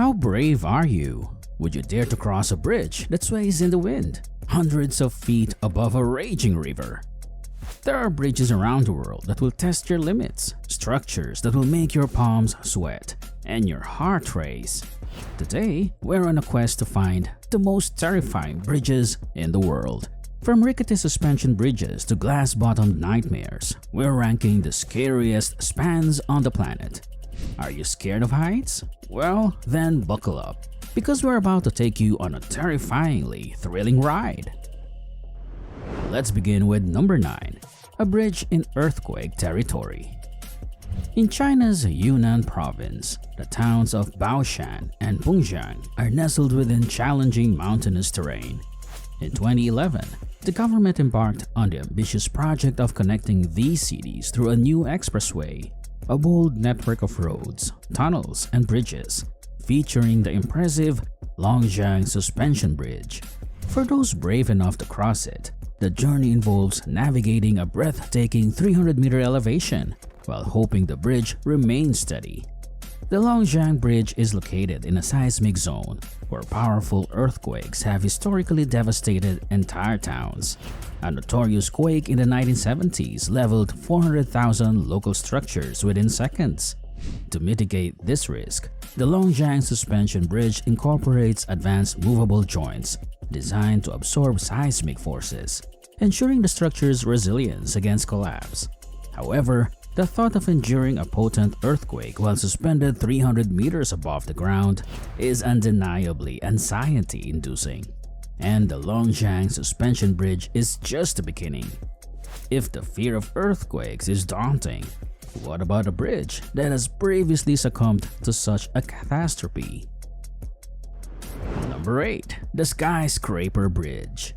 How brave are you? Would you dare to cross a bridge that sways in the wind, hundreds of feet above a raging river? There are bridges around the world that will test your limits, structures that will make your palms sweat and your heart race. Today, we're on a quest to find the most terrifying bridges in the world. From rickety suspension bridges to glass-bottomed nightmares, we're ranking the scariest spans on the planet. Are you scared of heights? Well, then buckle up, because we're about to take you on a terrifyingly thrilling ride. Let's begin with number 9, a bridge in earthquake territory. In China's Yunnan province, the towns of Baoshan and Pengjiang are nestled within challenging mountainous terrain. In 2011, the government embarked on the ambitious project of connecting these cities through a new expressway, a bold network of roads, tunnels, and bridges, featuring the impressive Longjiang Suspension Bridge. For those brave enough to cross it, the journey involves navigating a breathtaking 300-meter elevation while hoping the bridge remains steady. The Longjiang Bridge is located in a seismic zone where powerful earthquakes have historically devastated entire towns. A notorious quake in the 1970s leveled 400,000 local structures within seconds. To mitigate this risk, the Longjiang Suspension Bridge incorporates advanced movable joints designed to absorb seismic forces, ensuring the structure's resilience against collapse. However, the thought of enduring a potent earthquake while suspended 300 meters above the ground is undeniably anxiety-inducing. And the Longjiang Suspension Bridge is just the beginning. If the fear of earthquakes is daunting, what about a bridge that has previously succumbed to such a catastrophe? Number 8. The Skyscraper Bridge.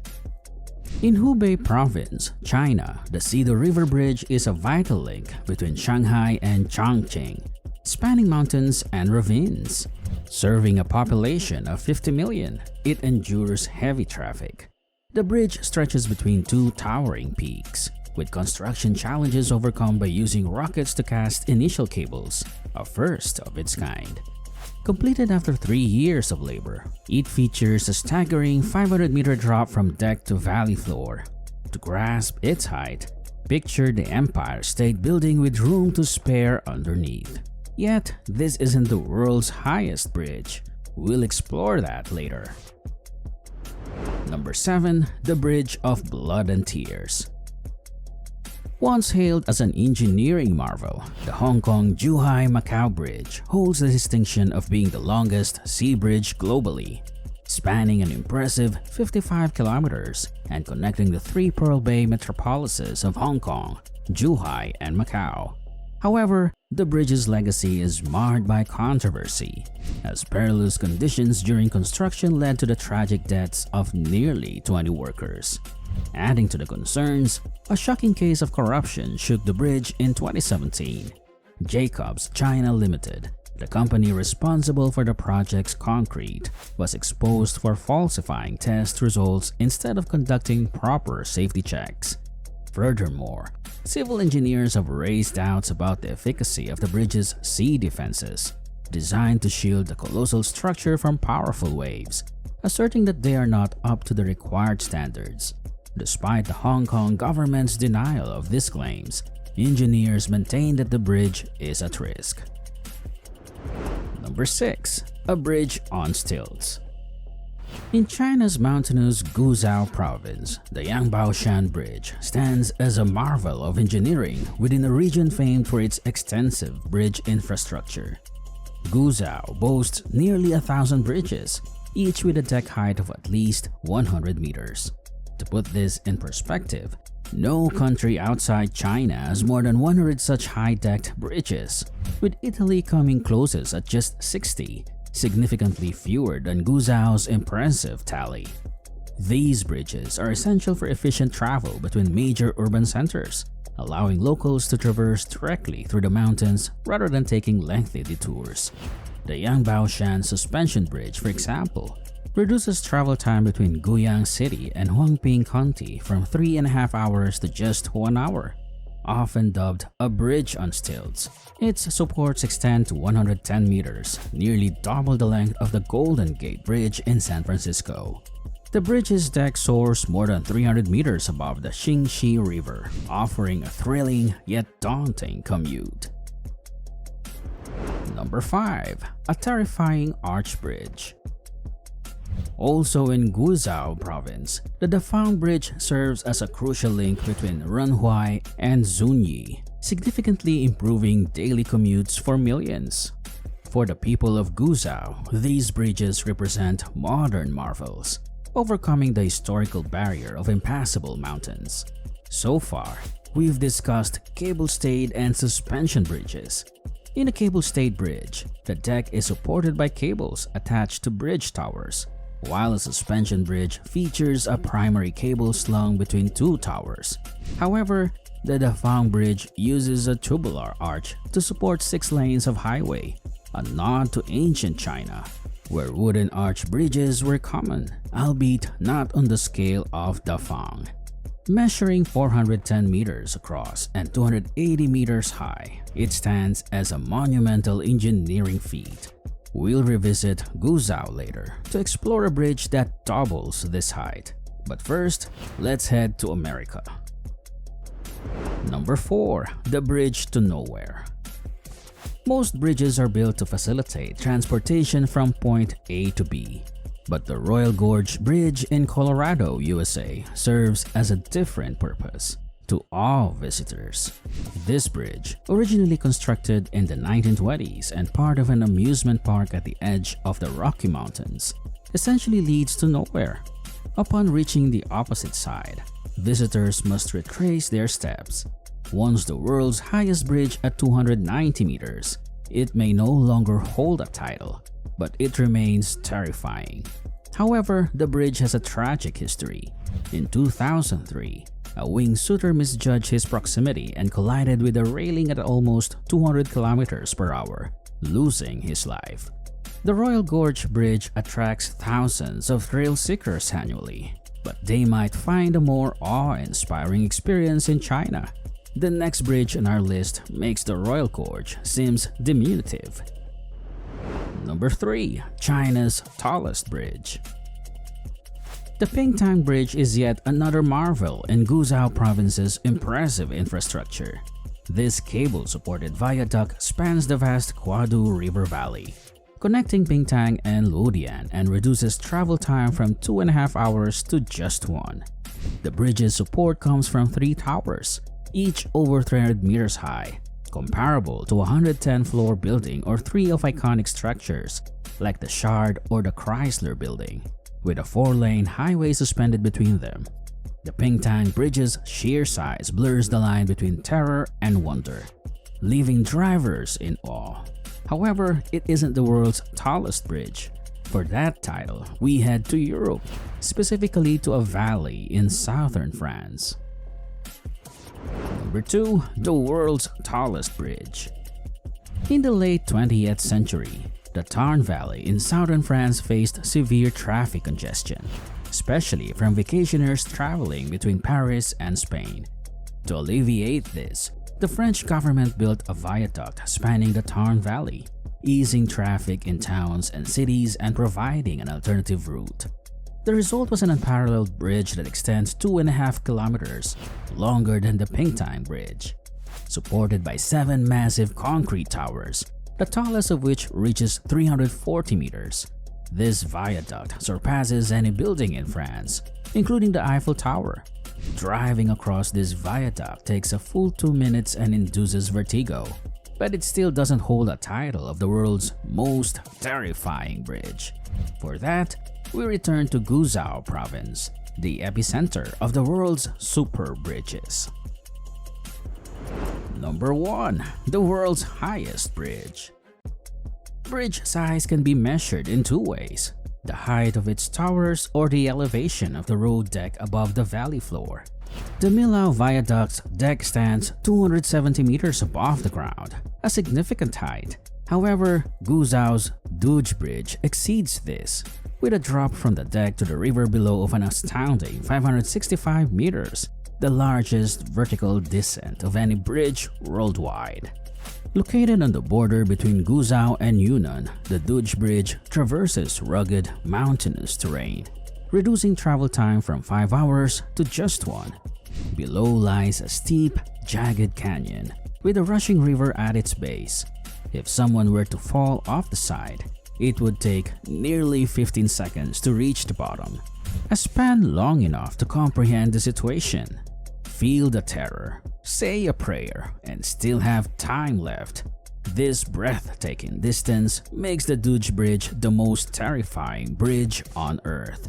In Hubei Province, China, the Sidu River Bridge is a vital link between Shanghai and Chongqing, spanning mountains and ravines. Serving a population of 50 million, it endures heavy traffic. The bridge stretches between two towering peaks, with construction challenges overcome by using rockets to cast initial cables, a first of its kind. Completed after 3 years of labor, it features a staggering 500-meter drop from deck to valley floor. To grasp its height, picture the Empire State Building with room to spare underneath. Yet, this isn't the world's highest bridge. We'll explore that later. Number 7. The Bridge of Blood and Tears. Once hailed as an engineering marvel, the Hong Kong-Zhuhai-Macau Bridge holds the distinction of being the longest sea bridge globally, spanning an impressive 55 kilometers and connecting the three Pearl Bay metropolises of Hong Kong, Zhuhai, and Macau. However, the bridge's legacy is marred by controversy, as perilous conditions during construction led to the tragic deaths of nearly 20 workers. Adding to the concerns, a shocking case of corruption shook the bridge in 2017. Jacobs China Limited, the company responsible for the project's concrete, was exposed for falsifying test results instead of conducting proper safety checks. Furthermore, civil engineers have raised doubts about the efficacy of the bridge's sea defenses, designed to shield the colossal structure from powerful waves, asserting that they are not up to the required standards. Despite the Hong Kong government's denial of these claims, engineers maintain that the bridge is at risk. Number 6. A bridge on stilts. In China's mountainous Guizhou province, the Yangbaoshan Bridge stands as a marvel of engineering within a region famed for its extensive bridge infrastructure. Guizhou boasts nearly 1,000 bridges, each with a deck height of at least 100 meters. To put this in perspective, no country outside China has more than 100 such high-decked bridges, with Italy coming closest at just 60, significantly fewer than Guizhou's impressive tally. These bridges are essential for efficient travel between major urban centers, allowing locals to traverse directly through the mountains rather than taking lengthy detours. The Yangbaoshan Suspension Bridge, for example, reduces travel time between Guiyang City and Huangping County from 3.5 hours to just 1 hour. often dubbed a bridge on stilts. Its supports extend to 110 meters, nearly double the length of the Golden Gate Bridge in San Francisco. The bridge's deck soars more than 300 meters above the Shaky River, offering a thrilling yet daunting commute. Number 5. A terrifying arch bridge. Also in Guizhou province, the Dafang Bridge serves as a crucial link between Renhuai and Zunyi, significantly improving daily commutes for millions. For the people of Guizhou, these bridges represent modern marvels, overcoming the historical barrier of impassable mountains. So far, we've discussed cable-stayed and suspension bridges. In a cable-stayed bridge, the deck is supported by cables attached to bridge towers, while a suspension bridge features a primary cable slung between two towers. However, the Dafang Bridge uses a tubular arch to support 6 lanes of highway, a nod to ancient China, where wooden arch bridges were common, albeit not on the scale of Dafang. Measuring 410 meters across and 280 meters high, it stands as a monumental engineering feat. We'll revisit Guizhou later to explore a bridge that doubles this height. But first, let's head to America. Number 4. The Bridge to Nowhere. Most bridges are built to facilitate transportation from point A to B. But the Royal Gorge Bridge in Colorado, USA serves as a different purpose. To all visitors, this bridge, originally constructed in the 1920s and part of an amusement park at the edge of the Rocky Mountains, essentially leads to nowhere. Upon reaching the opposite side, visitors must retrace their steps. Once the world's highest bridge at 290 meters, it may no longer hold a title, but it remains terrifying. However, the bridge has a tragic history. In 2003, a wingsuiter misjudged his proximity and collided with the railing at almost 200 kilometers per hour, losing his life. The Royal Gorge Bridge attracts thousands of thrill seekers annually, but they might find a more awe-inspiring experience in China. The next bridge on our list makes the Royal Gorge seems diminutive. Number 3. China's tallest bridge. The Pingtang Bridge is yet another marvel in Guizhou province's impressive infrastructure. This cable-supported viaduct spans the vast Quadu River Valley, connecting Pingtang and Luodian, and reduces travel time from 2.5 hours to just 1. The bridge's support comes from 3 towers, each over 300 meters high, comparable to a 110-floor building or 3 of iconic structures like the Shard or the Chrysler Building, with a 4-lane highway suspended between them. The Pingtang Bridge's sheer size blurs the line between terror and wonder, leaving drivers in awe. However, it isn't the world's tallest bridge. For that title, we head to Europe, specifically to a valley in southern France. Number 2. The world's tallest bridge. In the late 20th century, the Tarn Valley in southern France faced severe traffic congestion, especially from vacationers traveling between Paris and Spain. To alleviate this, the French government built a viaduct spanning the Tarn Valley, easing traffic in towns and cities and providing an alternative route. The result was an unparalleled bridge that extends 2.5 kilometers, longer than the Pingtang Bridge, supported by 7 massive concrete towers, the tallest of which reaches 340 meters. This viaduct surpasses any building in France, including the Eiffel Tower. Driving across this viaduct takes a full 2 minutes and induces vertigo, but it still doesn't hold a title of the world's most terrifying bridge. For that, we return to Guizhou province, the epicenter of the world's super bridges. Number 1. The world's highest bridge. Bridge size can be measured in 2 ways: the height of its towers or the elevation of the road deck above the valley floor. The Millau Viaduct's deck stands 270 meters above the ground, a significant height. However, Guizhou's Duge Bridge exceeds this, with a drop from the deck to the river below of an astounding 565 meters. the largest vertical descent of any bridge worldwide. Located on the border between Guizhou and Yunnan, the Duge Bridge traverses rugged, mountainous terrain, reducing travel time from 5 hours to just 1. Below lies a steep, jagged canyon with a rushing river at its base. If someone were to fall off the side, it would take nearly 15 seconds to reach the bottom, a span long enough to comprehend the situation. Feel the terror, say a prayer, and still have time left. This breathtaking distance makes the Duge Bridge the most terrifying bridge on Earth.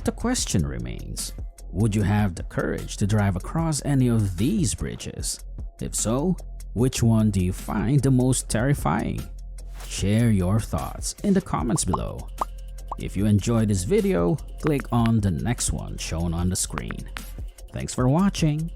The question remains, would you have the courage to drive across any of these bridges? If so, which one do you find the most terrifying? Share your thoughts in the comments below. If you enjoyed this video, click on the next one shown on the screen. Thanks for watching.